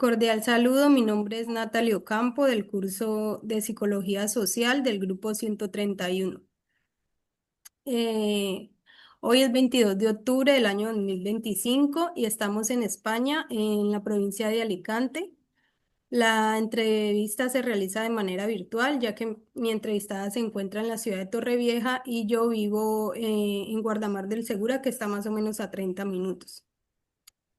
Cordial saludo, mi nombre es Natalie Ocampo del curso de Psicología Social del grupo 131. Eh, Hoy es 22 de octubre del año 2025 y estamos en España, en la provincia de Alicante. La entrevista se realiza de manera virtual, ya que mi entrevistada se encuentra en la ciudad de Torrevieja y yo vivo en Guardamar del Segura, que está más o menos a 30 minutos.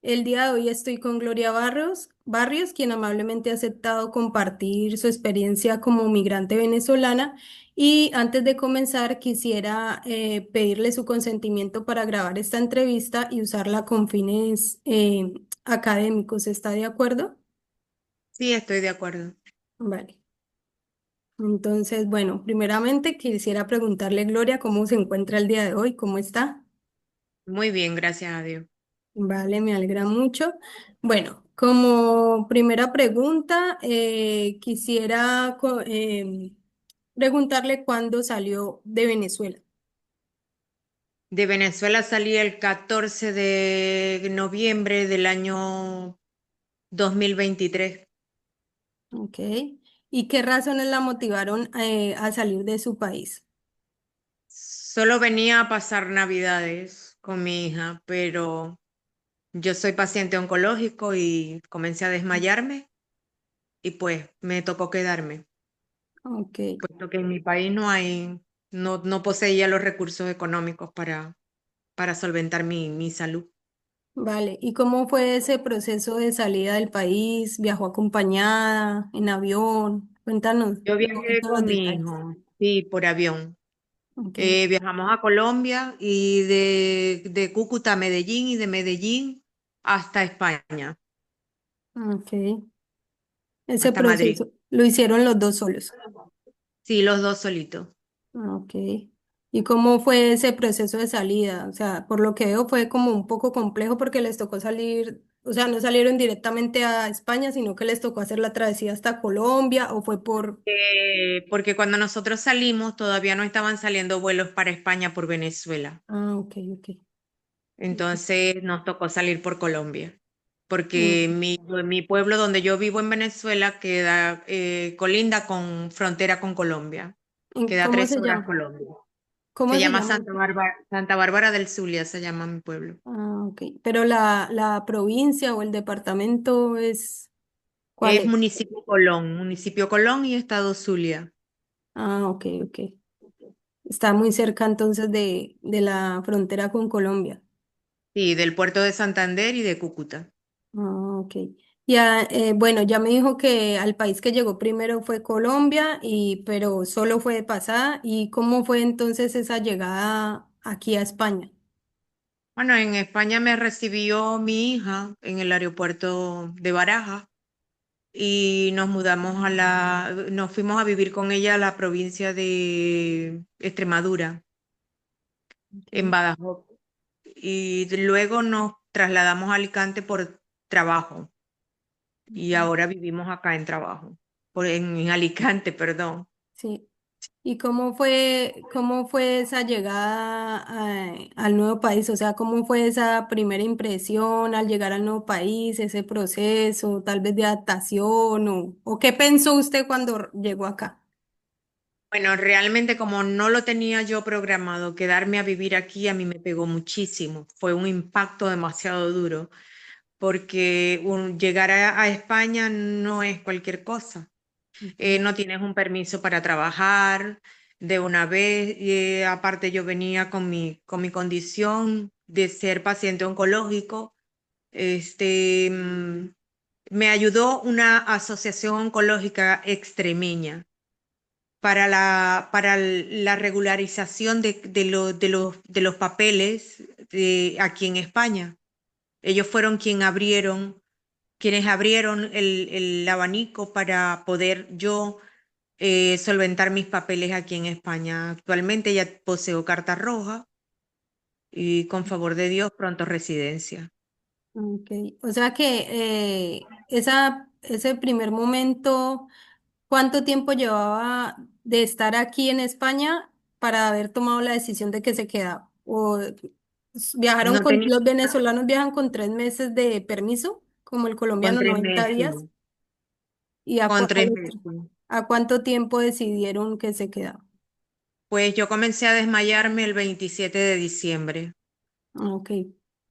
El día de hoy estoy con Gloria Barrios, quien amablemente ha aceptado compartir su experiencia como migrante venezolana. Y antes de comenzar, quisiera pedirle su consentimiento para grabar esta entrevista y usarla con fines académicos. ¿Está de acuerdo? Sí, estoy de acuerdo. Vale. Entonces, bueno, primeramente quisiera preguntarle, Gloria, cómo se encuentra el día de hoy, cómo está. Muy bien, gracias a Dios. Vale, me alegra mucho. Bueno, como primera pregunta, quisiera preguntarle cuándo salió de Venezuela. De Venezuela salí el 14 de noviembre del año 2023. ¿Ok? ¿Y qué razones la motivaron a salir de su país? Solo venía a pasar Navidades con mi hija, pero yo soy paciente oncológico y comencé a desmayarme y pues me tocó quedarme, Ok, puesto que en mi país no poseía los recursos económicos para solventar mi salud. vale. ¿Y cómo fue ese proceso de salida del país? ¿Viajó acompañada, en avión? Cuéntanos Yo un viajé poquito los con mi detalles. hijo, sí, por avión. Ok, Viajamos a Colombia y de Cúcuta a Medellín y de Medellín hasta España, ok. Ese hasta Madrid. proceso lo hicieron los dos solos. Sí, los dos solitos. Ok. ¿Y cómo fue ese proceso de salida? O sea, por lo que veo fue como un poco complejo porque les tocó salir, o sea, no salieron directamente a España, sino que les tocó hacer la travesía hasta Colombia o fue por... Porque cuando nosotros salimos todavía no estaban saliendo vuelos para España por Venezuela. Ah, ok, ok. Entonces nos tocó salir por Colombia. Porque Ok. mi pueblo donde yo vivo en Venezuela queda colinda con frontera con Colombia. Queda ¿Cómo tres se horas llama? Colombia. Se ¿Cómo se llama llama? Santa Bárbara del Zulia, se llama mi pueblo. Ah, ok. Pero la provincia o el departamento es... ¿Cuál Es es? municipio Colón y estado Zulia. Ah, ok, ok. Está muy cerca entonces de la frontera con Colombia. Sí, del puerto de Santander y de Cúcuta. Ah, ok. Ya, bueno, ya me dijo que al país que llegó primero fue Colombia, pero solo fue de pasada. ¿Y cómo fue entonces esa llegada aquí a España? Bueno, en España me recibió mi hija en el aeropuerto de Barajas y nos fuimos a vivir con ella a la provincia de Extremadura, en Ok. Badajoz. Y luego nos trasladamos a Alicante por trabajo y ahora vivimos acá en trabajo, en Alicante, perdón. Sí. ¿Y cómo fue esa llegada al nuevo país? O sea, ¿cómo fue esa primera impresión al llegar al nuevo país, ese proceso, tal vez de adaptación o qué pensó usted cuando llegó acá? Bueno, realmente como no lo tenía yo programado, quedarme a vivir aquí a mí me pegó muchísimo. Fue un impacto demasiado duro, porque llegar a España no es cualquier cosa. Ok. No tienes un permiso para trabajar de una vez. Aparte yo venía con mi condición de ser paciente oncológico. Este, me ayudó una asociación oncológica extremeña para la regularización de los papeles aquí en España. Ellos fueron quienes abrieron el abanico para poder yo solventar mis papeles aquí en España. Actualmente ya poseo carta roja y con favor de Dios pronto residencia. Ok. O sea que ese primer momento, ¿cuánto tiempo llevaba de estar aquí en España para haber tomado la decisión de que se quedaba? ¿O viajaron No con, tenía, los venezolanos viajan con 3 meses de permiso? como el con colombiano, tres 90 días. meses, ¿Y con 3 meses. a cuánto tiempo decidieron que se quedaba? Pues yo comencé a desmayarme el 27 de diciembre. Ah, ok.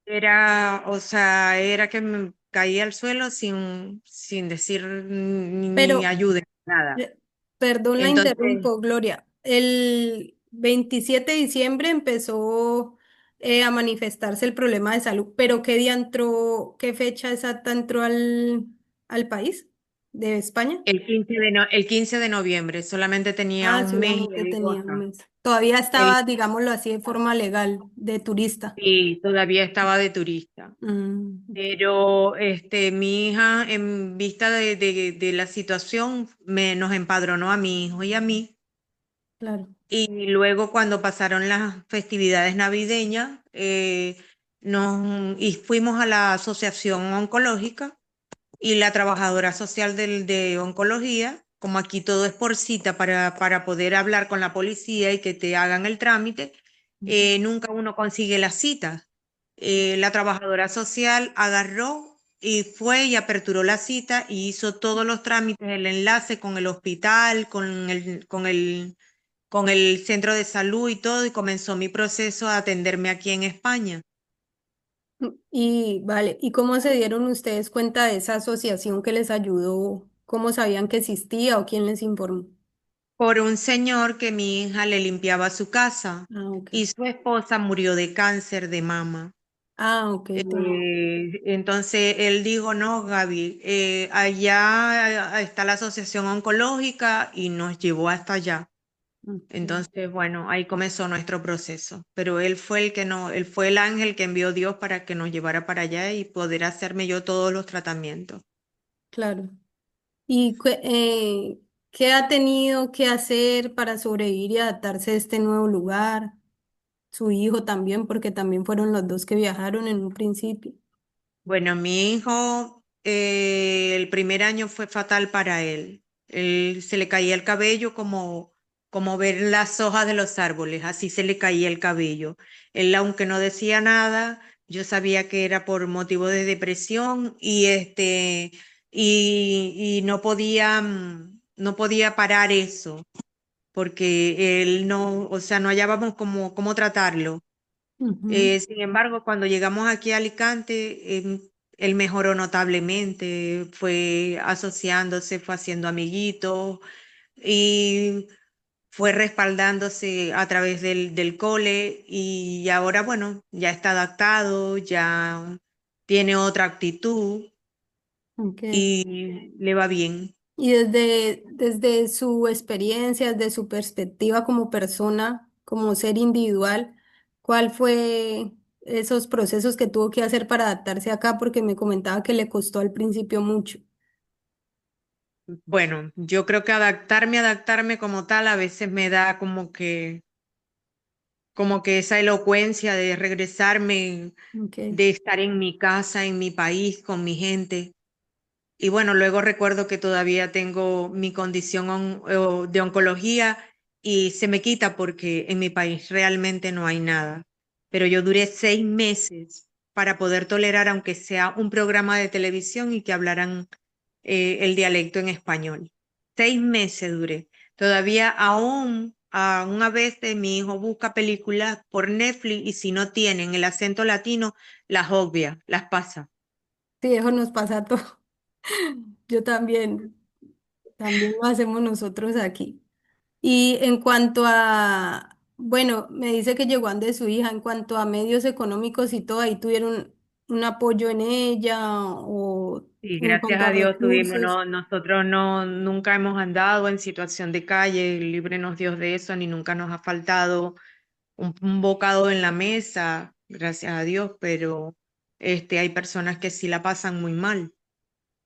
Era, o sea, era que me caía al suelo sin decir ni Pero, ayuda, nada. eh, perdón, la Entonces, interrumpo, Gloria. El 27 de diciembre empezó a manifestarse el problema de salud, pero ¿qué día entró, qué fecha exacta entró al país de España? el 15 de noviembre, solamente tenía Ah, un mes y solamente algo tenía un acá. mes. Todavía El, estaba, digámoslo así, de forma legal, de turista. y todavía estaba de turista. Mm, Pero mi hija, en vista de la situación, nos empadronó a mi hijo y a mí. claro. Y luego cuando pasaron las festividades navideñas, y fuimos a la asociación oncológica y la trabajadora social de oncología, como aquí todo es por cita para poder hablar con la policía y que te hagan el trámite, nunca uno consigue la cita. La trabajadora social agarró y fue y aperturó la cita y hizo todos los trámites, el enlace con el hospital, con el centro de salud y todo, y comenzó mi proceso a atenderme aquí en España. Y vale, ¿y cómo se dieron ustedes cuenta de esa asociación que les ayudó? ¿Cómo sabían que existía o quién les informó? Por un señor que mi hija le limpiaba su casa Ah, ok. y su esposa murió de cáncer de mama. Ah, ok, Entonces él dijo, no, Gaby, allá está la asociación oncológica y nos llevó hasta allá. ok, Entonces, bueno, ahí comenzó nuestro proceso. Pero él fue el que no, él fue el ángel que envió Dios para que nos llevara para allá y poder hacerme yo todos los tratamientos. claro. ¿Y qué ha tenido que hacer para sobrevivir y adaptarse a este nuevo lugar? Su hijo también, porque también fueron los dos que viajaron en un principio. Bueno, mi hijo, el primer año fue fatal para él. Él se le caía el cabello como ver las hojas de los árboles, así se le caía el cabello. Él, aunque no decía nada, yo sabía que era por motivo de depresión y no podía parar eso, porque él no, o sea, no hallábamos cómo tratarlo. Ujú, Sin embargo, cuando llegamos aquí a Alicante, él mejoró notablemente, fue asociándose, fue haciendo amiguitos y fue respaldándose a través del cole y ahora, bueno, ya está adaptado, ya tiene otra actitud ok. y le va bien. Y desde su experiencia, desde su perspectiva como persona, como ser individual, ¿cuál fue esos procesos que tuvo que hacer para adaptarse acá? Porque me comentaba que le costó al principio mucho. Bueno, yo creo que adaptarme como tal a veces me da como que esa elocuencia de regresarme, Okay, de estar en mi casa, en mi país, con mi gente. Y bueno, luego recuerdo que todavía tengo mi condición de oncología y se me quita porque en mi país realmente no hay nada. Pero yo duré 6 meses para poder tolerar, aunque sea un programa de televisión y que hablaran el dialecto en español. 6 meses duré. Todavía aún a veces mi hijo busca películas por Netflix y si no tienen el acento latino, las obvia, las pasa. sí, eso nos pasa a todos. Yo también, también lo hacemos nosotros aquí. Y en cuanto a, bueno, me dice que llegó de su hija, en cuanto a medios económicos y todo, ahí tuvieron un apoyo en ella o Sí, en gracias cuanto a a Dios tuvimos, recursos. no, nosotros nunca hemos andado en situación de calle, líbrenos Dios de eso, ni nunca nos ha faltado un bocado en la mesa, gracias a Dios, pero hay personas que sí la pasan muy mal,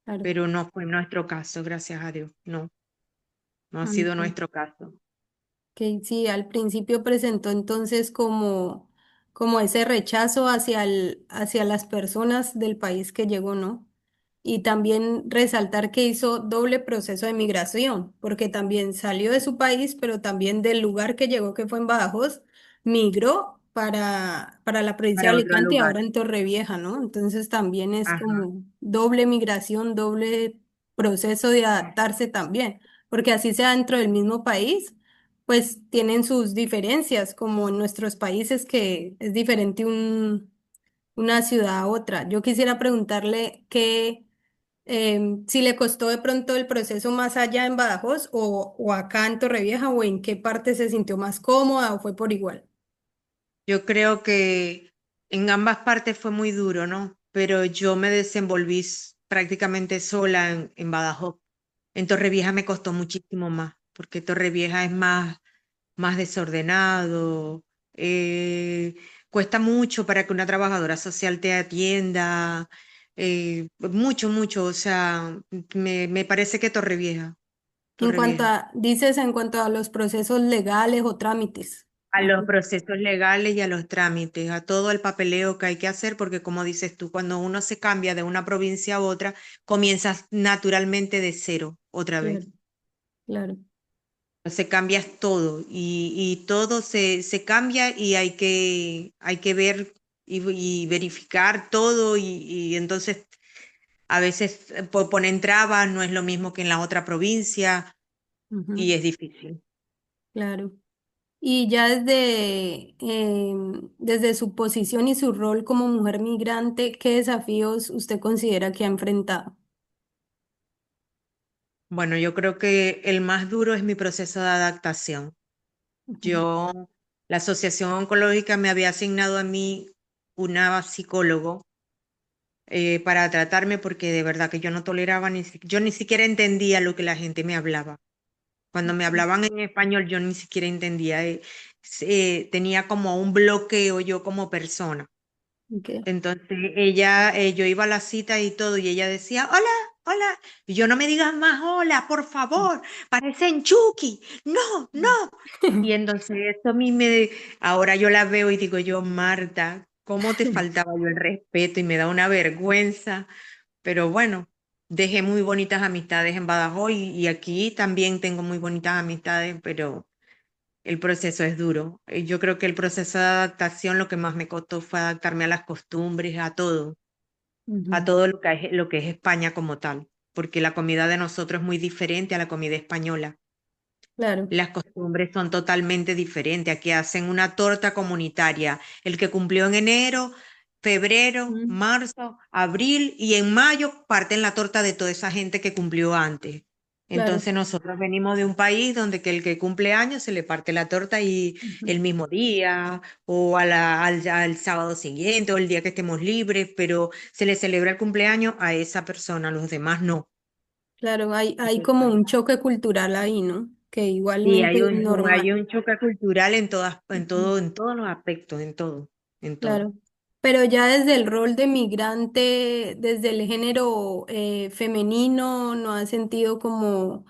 Claro. pero no fue nuestro caso, gracias a Dios, no, no ha sido Ok. nuestro caso. Que sí, al principio presentó entonces como ese rechazo hacia las personas del país que llegó, ¿no? Y también resaltar que hizo doble proceso de migración, porque también salió de su país, pero también del lugar que llegó, que fue en Badajoz, migró para la provincia de para otro Alicante y lugar. ahora en Torrevieja, ¿no? Entonces también es Ajá. como doble migración, doble proceso de adaptarse también, porque así sea dentro del mismo país, pues tienen sus diferencias, como en nuestros países que es diferente una ciudad a otra. Yo quisiera preguntarle si le costó de pronto el proceso más allá en Badajoz o acá en Torrevieja o en qué parte se sintió más cómoda o fue por igual. Yo creo que en ambas partes fue muy duro, ¿no? Pero yo me desenvolví prácticamente sola en Badajoz. En Torrevieja me costó muchísimo más, porque Torrevieja es más desordenado, cuesta mucho para que una trabajadora social te atienda, mucho, o sea, me parece que Torrevieja, En cuanto Torrevieja. dices en cuanto a los procesos legales o trámites. A Ok, los procesos legales y a los trámites, a todo el papeleo que hay que hacer, porque como dices tú, cuando uno se cambia de una provincia a otra, comienzas naturalmente de cero otra claro, vez. claro. Se cambias todo y todo se cambia y hay que ver y verificar todo y entonces a veces ponen trabas, no es lo mismo que en la otra provincia Ujú, y es difícil. claro. Y ya desde su posición y su rol como mujer migrante, ¿qué desafíos usted considera que ha enfrentado? Bueno, yo creo que el más duro es mi proceso de adaptación. Ujú, Yo, la Asociación Oncológica me había asignado a mí una psicólogo para tratarme porque de verdad que yo no toleraba, yo ni siquiera entendía lo que la gente me hablaba. Cuando me hablaban en español yo ni siquiera entendía, tenía como un bloqueo yo como persona. ok. Entonces ella, yo iba a la cita y todo, y ella decía, hola, hola, y yo no me digas más hola, por favor, parecen Chucky, no, no. Y entonces eso a mí ahora yo la veo y digo yo, Marta, ¿cómo te faltaba yo el respeto? Y me da una vergüenza, pero bueno, dejé muy bonitas amistades en Badajoz y aquí también tengo muy bonitas amistades, pero el proceso es duro. Yo creo que el proceso de adaptación lo que más me costó fue adaptarme a las costumbres, a Ujú, todo lo que es España como tal, porque la comida de nosotros es muy diferente a la comida española. claro. Las costumbres son totalmente diferentes. Aquí hacen una torta comunitaria. El que cumplió en enero, febrero, Mm, marzo, abril y en mayo parten la torta de toda esa gente que cumplió antes. claro. Entonces nosotros venimos de un país donde que el que cumple años se le parte la torta y Ujú. el mismo día o al sábado siguiente o el día que estemos libres, pero se le celebra el cumpleaños a esa persona, a los demás no. Claro, hay como un choque cultural ahí, ¿no? Que Sí, igualmente es hay normal. un choque cultural Ujú, en todos los aspectos, en todo. claro. Pero ya desde el rol de migrante, desde el género femenino, ¿no ha sentido como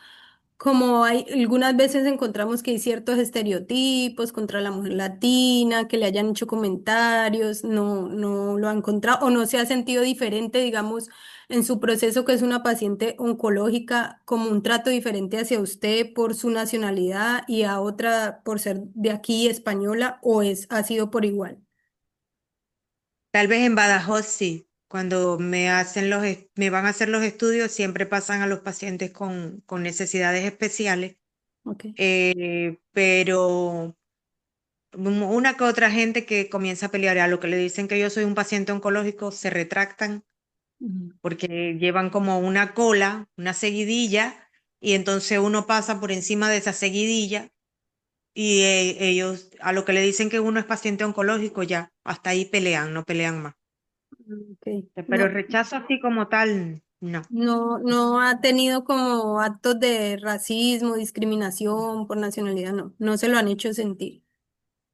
hay algunas veces encontramos que hay ciertos estereotipos contra la mujer latina, que le hayan hecho comentarios, no lo ha encontrado o no se ha sentido diferente, digamos, en su proceso que es una paciente oncológica, como un trato diferente hacia usted por su nacionalidad y a otra por ser de aquí española o ha sido por igual? Tal vez en Badajoz sí, cuando me van a hacer los estudios, siempre pasan a los pacientes con necesidades especiales, Ok. pero una que otra gente que comienza a pelear a lo que le dicen que yo soy un paciente oncológico, se retractan Ujú. porque llevan como una cola, una seguidilla, y entonces uno pasa por encima de esa seguidilla y ellos a lo que le dicen que uno es paciente oncológico ya, hasta ahí pelean, no pelean más. Ok. Pero No, rechazo así como tal, no. no ha tenido como actos de racismo, discriminación por nacionalidad, no se lo han hecho sentir.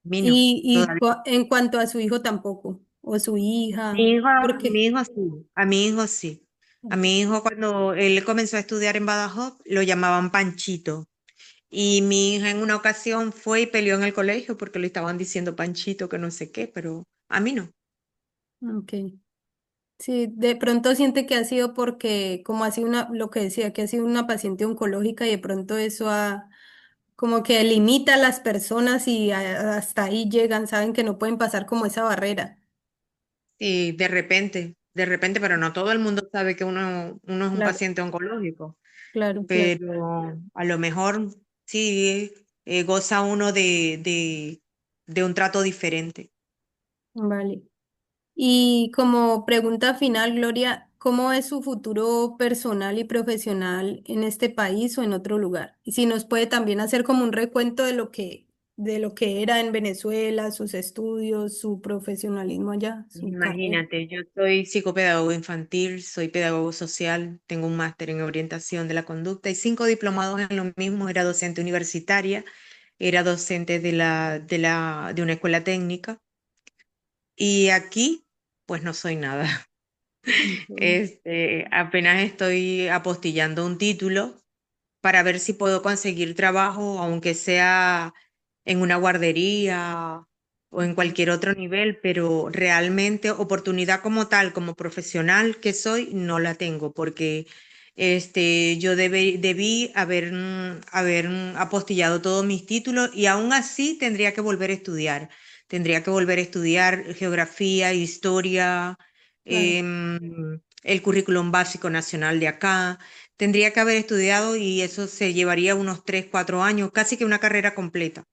A mí no, todavía. En cuanto a su hijo tampoco, o su hija, ¿por Mi qué? hijo sí, a mi hijo sí. A Ok. mi hijo cuando él comenzó a estudiar en Badajoz, lo llamaban Panchito. Y mi hija en una ocasión fue y peleó en el colegio porque le estaban diciendo Panchito, que no sé qué, pero a mí no. Ok. Sí, de pronto siente que ha sido porque, como ha sido lo que decía, que ha sido una paciente oncológica y de pronto eso ha como que limita a las personas y hasta ahí llegan, saben que no pueden pasar como esa barrera. Y de repente, pero no todo el mundo sabe que uno es un Claro, paciente oncológico, claro, claro. pero a lo mejor sí goza uno de un trato diferente. Vale. Y como pregunta final, Gloria, ¿cómo es su futuro personal y profesional en este país o en otro lugar? Y si nos puede también hacer como un recuento de lo que era en Venezuela, sus estudios, su profesionalismo allá, su carrera. Imagínate, yo soy psicopedagogo infantil, soy pedagogo social, tengo un máster en orientación de la conducta y 5 diplomados en lo mismo, era docente universitaria, era docente de una escuela técnica y aquí pues no soy nada. Ok, Apenas estoy apostillando un título para ver si puedo conseguir trabajo, aunque sea en una guardería o en ok, cualquier otro nivel, pero realmente oportunidad como tal, como profesional que soy, no la tengo, porque yo debí haber apostillado todos mis títulos y aún así tendría que volver a estudiar. Tendría que volver a estudiar geografía, historia, claro, el currículum básico nacional de acá. Tendría que haber estudiado y eso se llevaría unos 3, 4 años, casi que una carrera completa.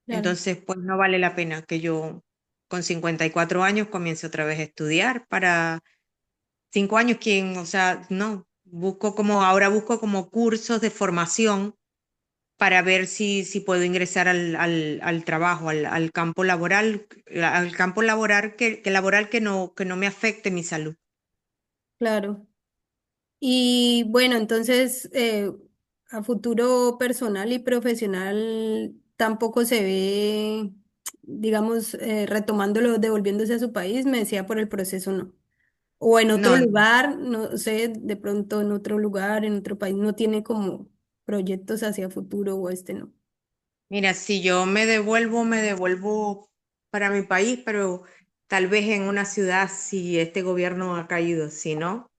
claro, Entonces, pues no vale la pena que yo con 54 años comience otra vez a estudiar para 5 años, o sea, no, ahora busco como cursos de formación para ver si puedo ingresar al trabajo, al campo laboral que no me afecte mi salud. claro. Y bueno, entonces, a futuro personal y profesional tampoco se ve, digamos, retomándolo, devolviéndose a su país, me decía por el proceso no. O en otro No, no. lugar, no sé, de pronto en otro lugar, en otro país, no tiene como proyectos hacia futuro o este no. Mira, si yo me devuelvo para mi país, pero tal vez en una ciudad si este gobierno ha caído. Si no,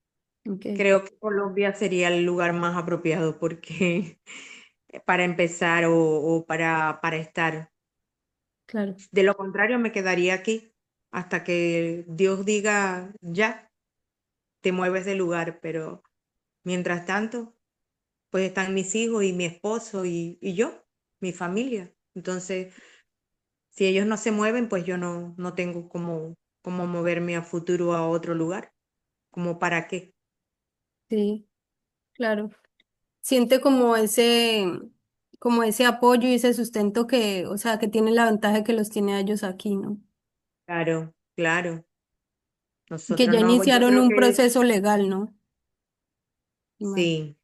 Ok, creo que Colombia sería el lugar más apropiado porque para empezar o para estar. claro, De lo contrario, me quedaría aquí hasta que Dios diga ya, te mueves de lugar, pero mientras tanto, pues están mis hijos y mi esposo y yo, mi familia. Entonces, si ellos no se mueven, pues yo no tengo cómo moverme a futuro a otro lugar. ¿Como para qué? sí, claro. Siente como ese apoyo y ese sustento que, o sea, que tiene la ventaja que los tiene a ellos aquí, ¿no? Claro, claro. Y que Nosotros ya no, yo iniciaron creo un que proceso legal, ¿no? Vale. sí,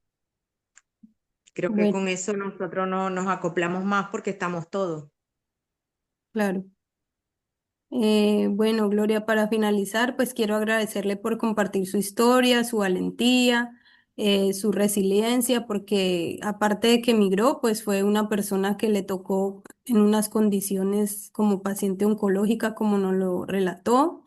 creo que Bueno, con eso nosotros no nos acoplamos más porque estamos todos. claro. Bueno, Gloria, para finalizar, pues quiero agradecerle por compartir su historia, su valentía, su resiliencia, porque aparte de que emigró, pues fue una persona que le tocó en unas condiciones como paciente oncológica, como nos lo relató,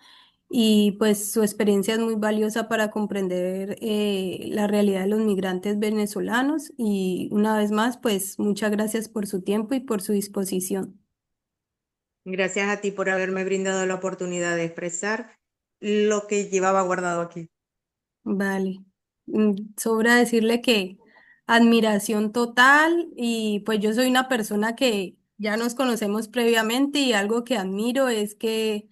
y pues su experiencia es muy valiosa para comprender la realidad de los migrantes venezolanos. Y una vez más, pues muchas gracias por su tiempo y por su disposición. Gracias a ti por haberme brindado la oportunidad de expresar lo que llevaba guardado aquí. Vale. Sobra decirle que admiración total y pues yo soy una persona que ya nos conocemos previamente y algo que admiro es que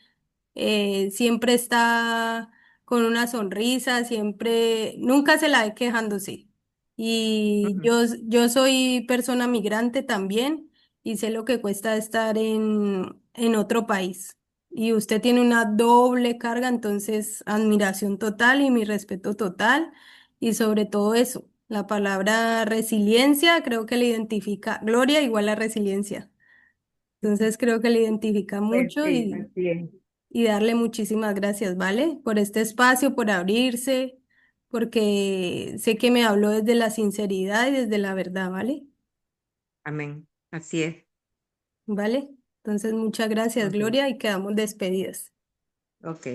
siempre está con una sonrisa, siempre, nunca se la ve quejándose. Y Ujú. yo soy persona migrante también y sé lo que cuesta estar en otro país. Y usted tiene una doble carga, entonces admiración total y mi respeto total. Y sobre todo eso, la palabra resiliencia creo que le identifica, Gloria igual a resiliencia. Entonces creo que le identifica Pues mucho sí, así es. y darle muchísimas gracias, ¿vale? Por este espacio, por abrirse, porque sé que me habló desde la sinceridad y desde la verdad, ¿vale? Amén. Así es. ¿Vale? Entonces, muchas gracias, Ok. Gloria, y quedamos despedidas. Ok.